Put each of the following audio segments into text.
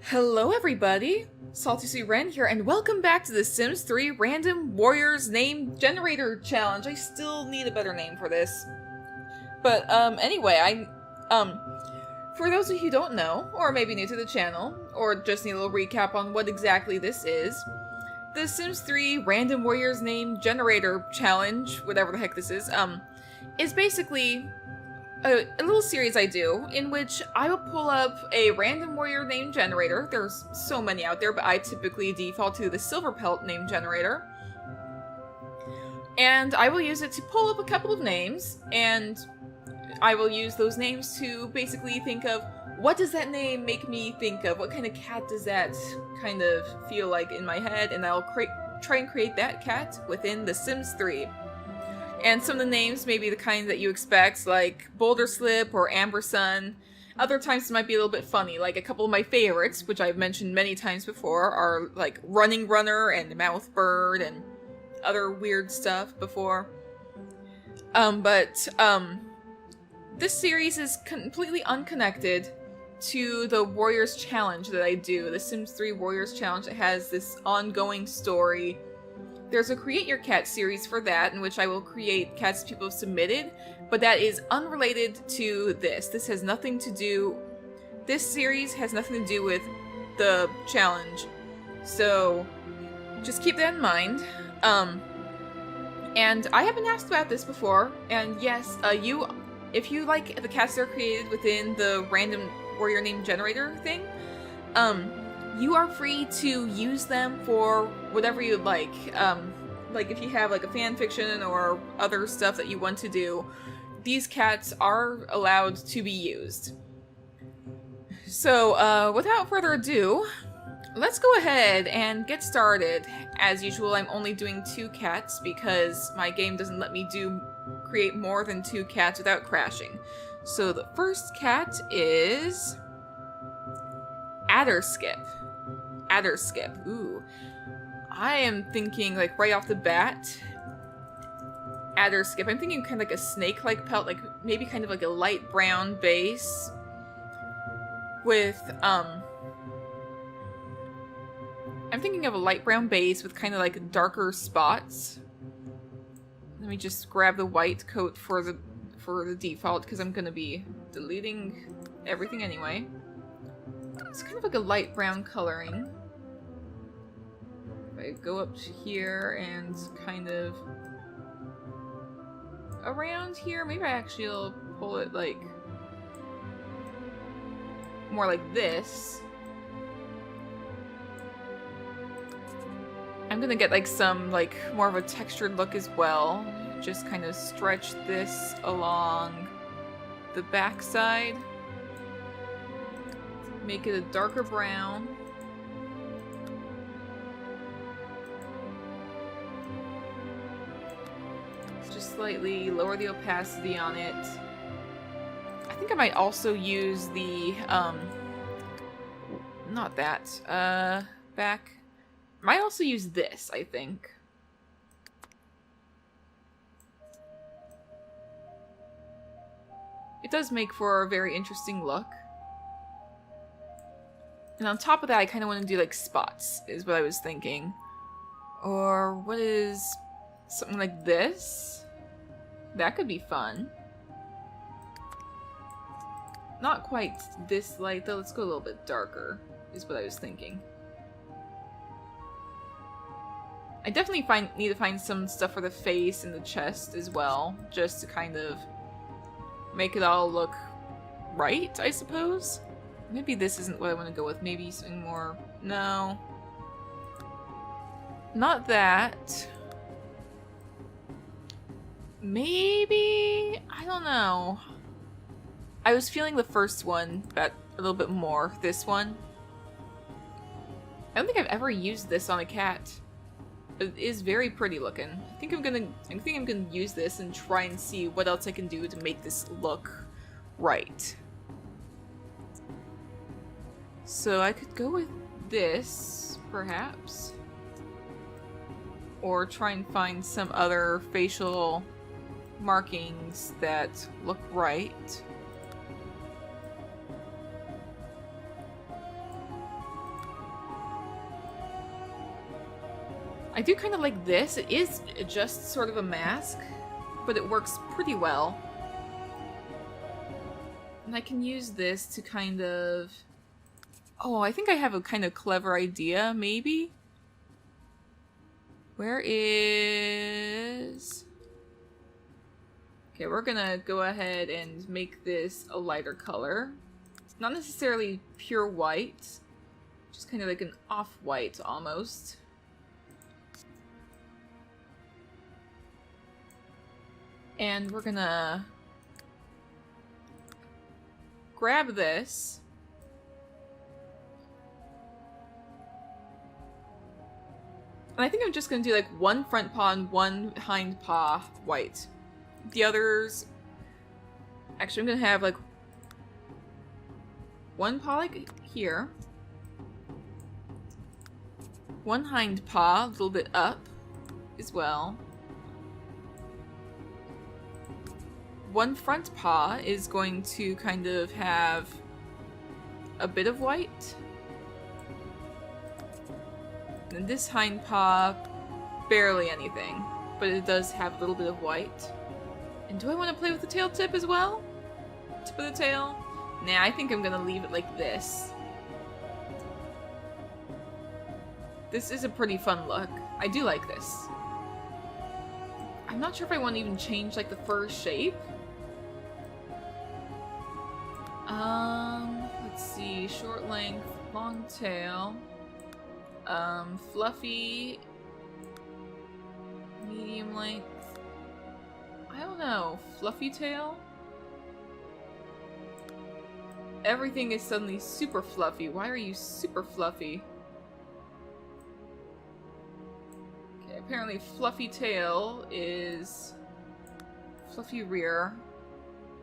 Hello everybody, Salty Sweet Ren here, and welcome back to the Sims 3 Random Warriors Name Generator Challenge. I still need a better name for this. But, anyway, for those of you who don't know, or maybe new to the channel, or just need a little recap on what exactly this is, the Sims 3 Random Warriors Name Generator Challenge, whatever the heck this is basically a little series I do in which I will pull up a random warrior name generator. There's so many out there, but I typically default to the Silverpelt name generator. And I will use it to pull up a couple of names, and I will use those names to basically think of what does that name make me think of? What kind of cat does that kind of feel like in my head? And I'll try and create that cat within The Sims 3. And some of the names may be the kind that you expect, like Boulder Slip or Amber Sun. Other times it might be a little bit funny, like a couple of my favorites, which I've mentioned many times before, are like Running Runner and Mouthbird and other weird stuff before. This series is completely unconnected to the Warriors Challenge that I do, the Sims 3 Warriors Challenge that has this ongoing story. There's a Create Your Cat series for that, in which I will create cats people have submitted, but that is unrelated to this. This has nothing to do... This series has nothing to do with the challenge. So, just keep that in mind. And I have been asked about this before, and yes, if you like the cats that are created within the random warrior name generator thing, you are free to use them for whatever you'd like. Like if you have like a fan fiction or other stuff that you want to do, these cats are allowed to be used. So, without further ado, let's go ahead and get started. As usual, I'm only doing 2 cats because my game doesn't let me create more than 2 cats without crashing. So the first cat is Adderskip. Adderskip. Ooh. I am thinking, like, right off the bat, Adderskip. I'm thinking kind of like a snake-like pelt, like maybe kind of like a light brown base with, I'm thinking of a light brown base with kind of like darker spots. Let me just grab the white coat for the default, because I'm gonna be deleting everything anyway. It's kind of like a light brown coloring. If I go up to here and kind of around here, maybe I actually will pull it like more like this. I'm gonna get like some like more of a textured look as well. Just kind of stretch this along the backside. Make it a darker brown. Just slightly lower the opacity on it. I think I might also use the, not that, back. Might also use this, I think. It does make for a very interesting look. And on top of that, I kind of want to do like spots, is what I was thinking. Or what is something like this? That could be fun. Not quite this light though, let's go a little bit darker, is what I was thinking. I definitely need to find some stuff for the face and the chest as well, just to kind of make it all look right, I suppose. Maybe this isn't what I want to go with. Maybe something more... No. Not that. Maybe... I don't know. I was feeling the first one, but a little bit more. This one. I don't think I've ever used this on a cat. It is very pretty looking. I think I'm gonna use this and try and see what else I can do to make this look right. So I could go with this, perhaps. Or try and find some other facial markings that look right. I do kind of like this. It is just sort of a mask, but it works pretty well. And I can use this to kind of... Oh, I think I have a kind of clever idea, maybe? Where is... Okay, we're gonna go ahead and make this a lighter color. It's not necessarily pure white, just kind of like an off-white almost. And we're gonna grab this. And I think I'm just gonna do like one front paw and one hind paw white. The others... Actually, I'm gonna have like one paw like here. One hind paw a little bit up as well. One front paw is going to kind of have a bit of white. And this hind paw, barely anything, but it does have a little bit of white. And do I want to play with the tail tip as well? Tip of the tail? Nah, I think I'm gonna leave it like this. This is a pretty fun look. I do like this. I'm not sure if I want to even change like the fur shape. Let's see, short length, long tail, fluffy, medium length, I don't know, fluffy tail? Everything is suddenly super fluffy. Why are you super fluffy? Okay, apparently fluffy tail is fluffy rear.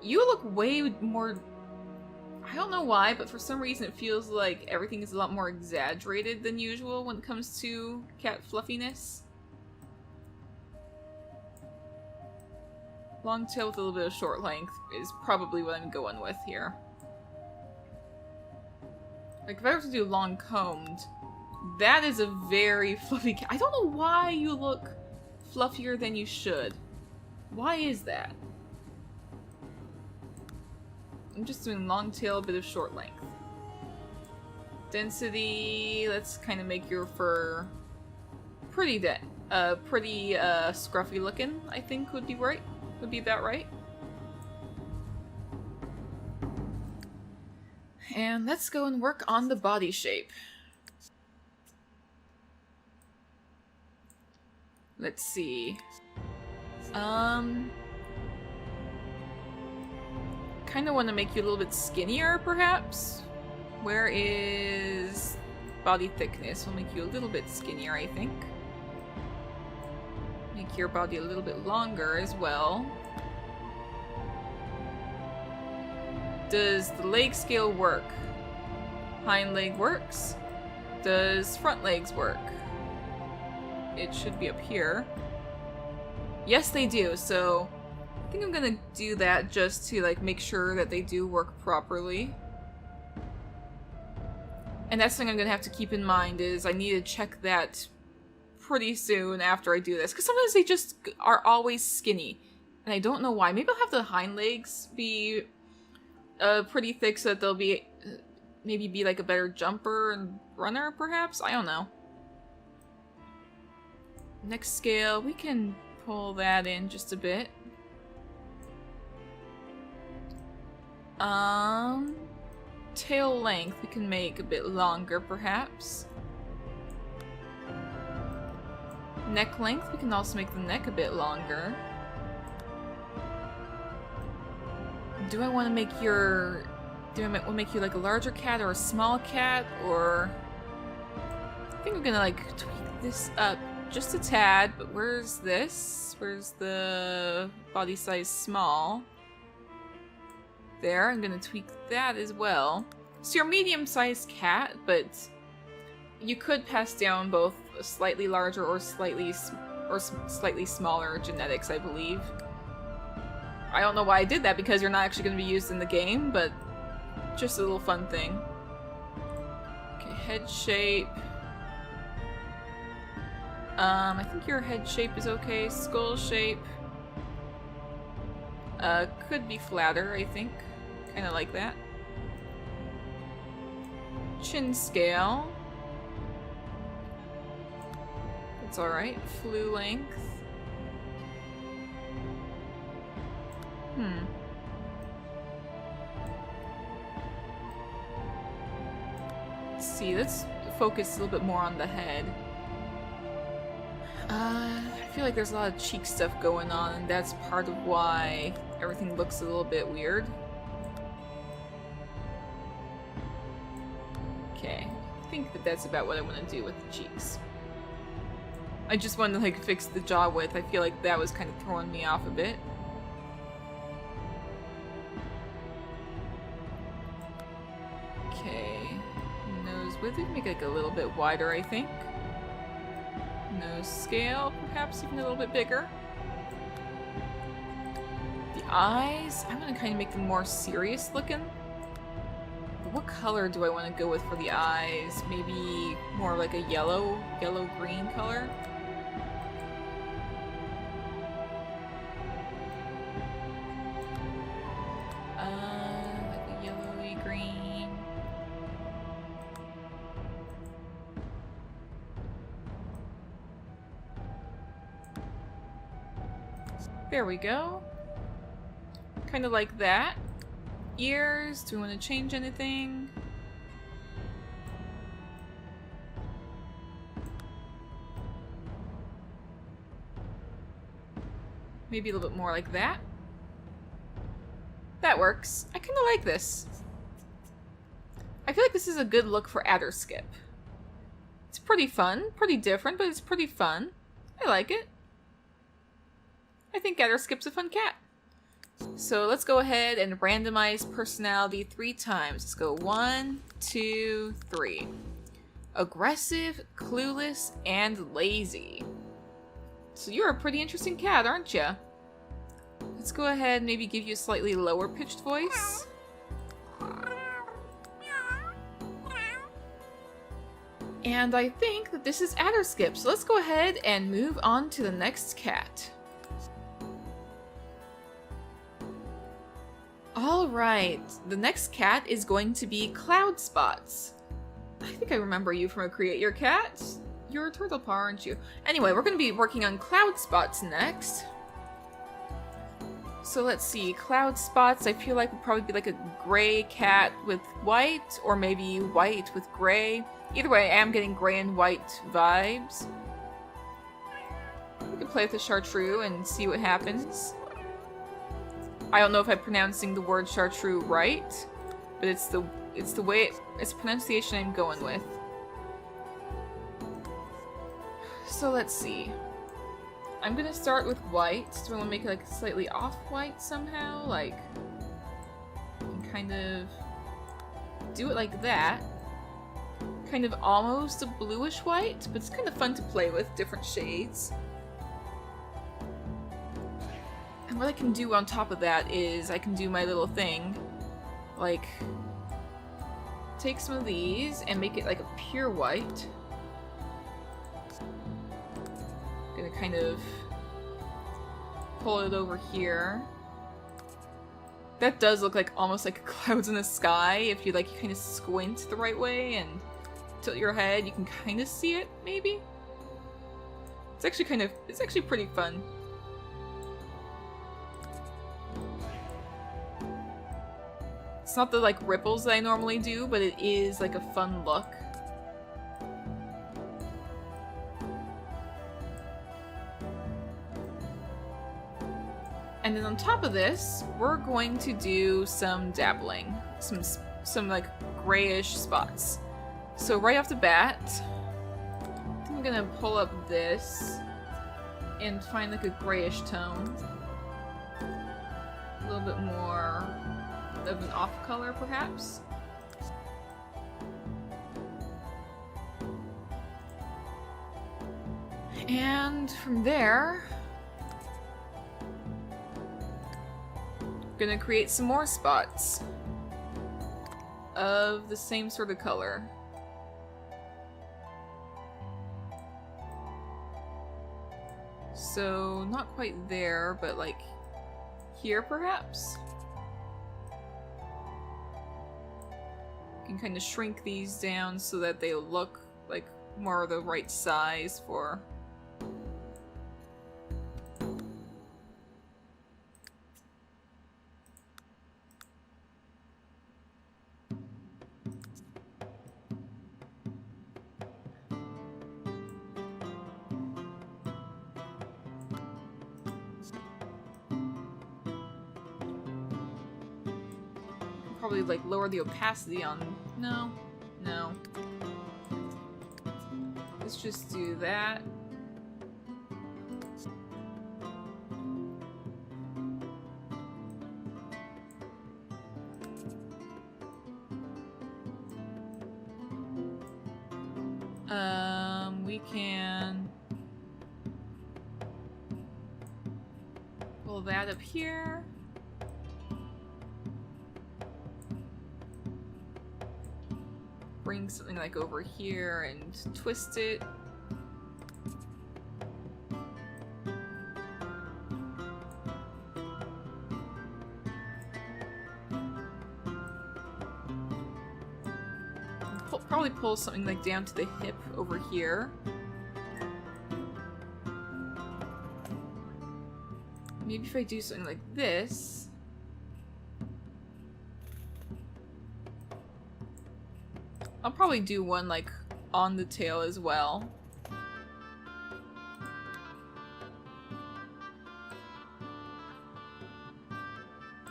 You look way more... I don't know why, but for some reason it feels like everything is a lot more exaggerated than usual when it comes to cat fluffiness. Long tail with a little bit of short length is probably what I'm going with here. Like, if I were to do long combed, that is a very fluffy cat. I don't know why you look fluffier than you should. Why is that? I'm just doing long tail, a bit of short length. Density, let's kind of make your fur pretty scruffy looking, I think would be right. Would be about right. And let's go and work on the body shape. Let's see. Kind of want to make you a little bit skinnier, perhaps. Where is body thickness? We'll make you a little bit skinnier, I think. Make your body a little bit longer as well. Does the leg scale work? Hind leg works. Does front legs work? It should be up here. Yes, they do, so I think I'm gonna do that just to like make sure that they do work properly. And that's something I'm gonna have to keep in mind is I need to check that pretty soon after I do this, because sometimes they just are always skinny and I don't know why. Maybe I'll have the hind legs be pretty thick so that they'll be maybe be like a better jumper and runner, perhaps? I don't know. Next scale, we can pull that in just a bit. Tail length we can make a bit longer, perhaps. Neck length, we can also make the neck a bit longer. Do I want to make your... Do I want to make you like a larger cat or a small cat, or... I think I'm gonna like tweak this up just a tad, but where's this? Where's the body size small? There, I'm gonna tweak that as well. So you're a medium-sized cat, but you could pass down both a slightly larger or slightly smaller genetics, I believe. I don't know why I did that, because you're not actually going to be used in the game, but just a little fun thing. Okay, head shape. I think your head shape is okay. Skull shape. Could be flatter, I think. Kinda like that. Chin scale. That's alright. Flu length. Let's see, let's focus a little bit more on the head. I feel like there's a lot of cheek stuff going on, and that's part of why everything looks a little bit weird. Okay, I think that that's about what I want to do with the cheeks. I just wanted to like fix the jaw width. I feel like that was kind of throwing me off a bit. Okay, nose width, we can make it like a little bit wider, I think. Nose scale, perhaps even a little bit bigger. The eyes, I'm gonna kind of make them more serious looking. But what color do I want to go with for the eyes? Maybe more like a yellow-green color? Like a yellowy green. There we go. Kind of like that. Ears, do we want to change anything? Maybe a little bit more like that. That works. I kind of like this. I feel like this is a good look for Adderskip. It's pretty fun, pretty different, but it's pretty fun. I like it. I think Adderskip's a fun cat. So let's go ahead and randomize personality 3 times. Let's go 1, 2, 3. Aggressive, clueless, and lazy. So you're a pretty interesting cat, aren't you? Let's go ahead and maybe give you a slightly lower pitched voice. And I think that this is Adderskip, so let's go ahead and move on to the next cat. Alright, the next cat is going to be Cloud Spots. I think I remember you from a Create Your Cat. You're a turtle paw, aren't you? Anyway, we're going to be working on Cloud Spots next. So let's see, Cloud Spots, I feel like would probably be like a gray cat with white, or maybe white with gray. Either way, I am getting gray and white vibes. We can play with the chartreuse and see what happens. I don't know if I'm pronouncing the word chartreuse right, but it's the pronunciation I'm going with. So let's see. I'm gonna start with white. Do I want to make it like slightly off-white somehow? Like, and kind of do it like that. Kind of almost a bluish white, but it's kind of fun to play with different shades. And what I can do on top of that is I can do my little thing, like take some of these and make it like a pure white. Gonna kind of pull it over here. That does look like almost like clouds in the sky. If you like kind of squint the right way and tilt your head, you can kind of see it, maybe? It's actually pretty fun. It's not the like ripples that I normally do, but it is like a fun look. And then on top of this, we're going to do some dabbling, some like grayish spots. So right off the bat, I think I'm gonna pull up this and find like a grayish tone, a little bit more of an off color, perhaps. And from there, I'm gonna create some more spots of the same sort of color. So, not quite there, but like here perhaps? You can kind of shrink these down so that they look like more the right size for... Probably like lower the opacity on... No. Let's just do that. We can pull that up here. Bring something like over here and twist it. Probably pull something like down to the hip over here. Maybe if I do something like this. I'll probably do one like on the tail as well.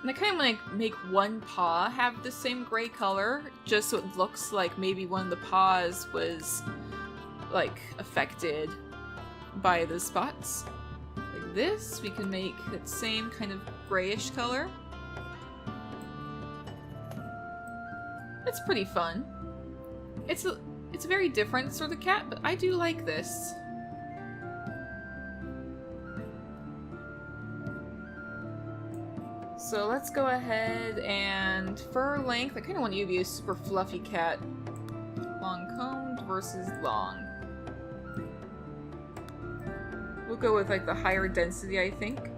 And I kind of want to make one paw have the same gray color, just so it looks like maybe one of the paws was, like, affected by the spots. Like this, we can make that same kind of grayish color. It's pretty fun. It's a very different sort of cat, but I do like this. So let's go ahead and fur length. I kind of want you to be a super fluffy cat. Long combed versus long. We'll go with like the higher density, I think.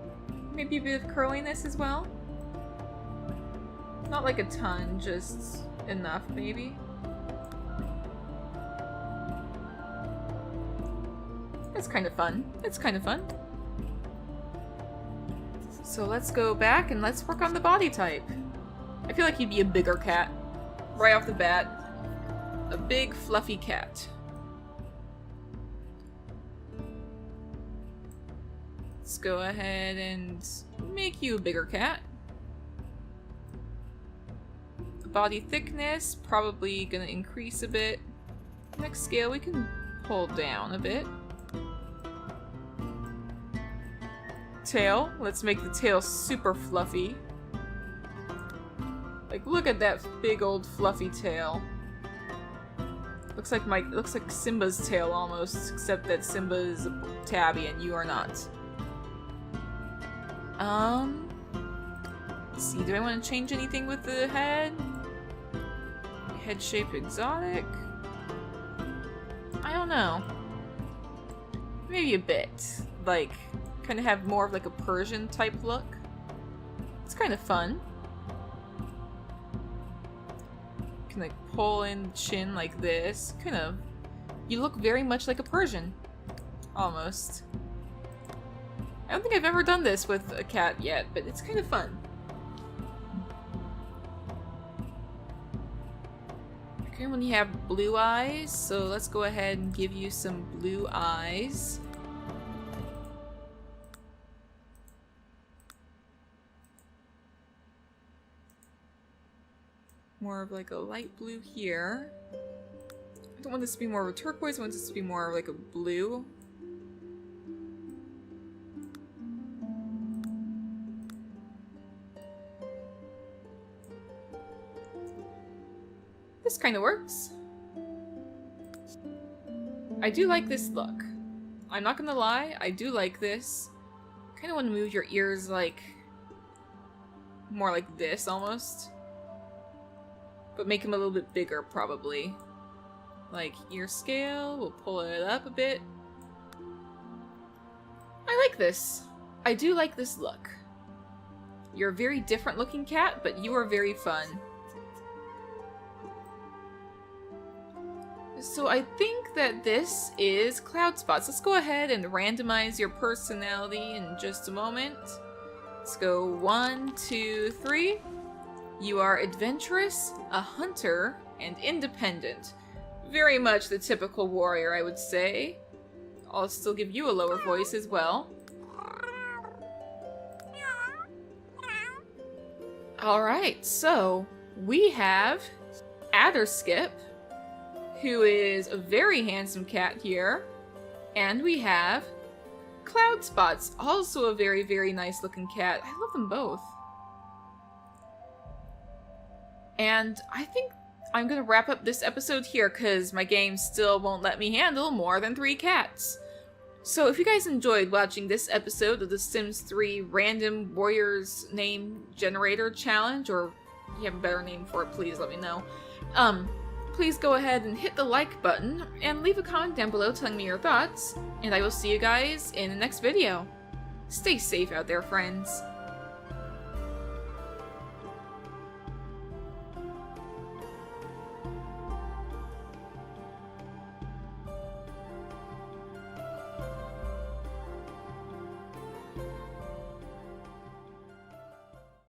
Maybe a bit of curliness as well. Not like a ton, just enough maybe. It's kind of fun. It's kind of fun. So let's go back and let's work on the body type. I feel like he'd be a bigger cat. Right off the bat. A big fluffy cat. Let's go ahead and make you a bigger cat. Body thickness, probably gonna increase a bit. Next scale we can pull down a bit. Tail. Let's make the tail super fluffy. Like, look at that big old fluffy tail. Looks like Simba's tail almost, except that Simba is a tabby and you are not. Let's see, do I want to change anything with the head? Head shape exotic? I don't know. Maybe a bit. Like, kind of have more of like a Persian type look. It's kind of fun. You can like pull in the chin like this. Kind of. You look very much like a Persian. Almost. I don't think I've ever done this with a cat yet, but it's kind of fun. Okay, when you have blue eyes, so let's go ahead and give you some blue eyes. More of like a light blue here. I don't want this to be more of a turquoise, I want this to be more of like a blue. This kind of works. I do like this look. I'm not gonna lie, I do like this. Kind of want to move your ears like more like this almost. But make them a little bit bigger, probably. Like, ear scale, we'll pull it up a bit. I like this. I do like this look. You're a very different looking cat, but you are very fun. So I think that this is Cloud Spots. Let's go ahead and randomize your personality in just a moment. Let's go 1, 2, 3. You are adventurous, a hunter, and independent. Very much the typical warrior, I would say. I'll still give you a lower voice as well. Alright, so we have Adderskip, who is a very handsome cat here. And we have Cloud Spots, also a very, very nice looking cat. I love them both. And I think I'm gonna wrap up this episode here because my game still won't let me handle more than 3 cats. So if you guys enjoyed watching this episode of the Sims 3 Random Warriors Name Generator Challenge, or if you have a better name for it, please let me know. Please go ahead and hit the like button and leave a comment down below telling me your thoughts, and I will see you guys in the next video. Stay safe out there, friends.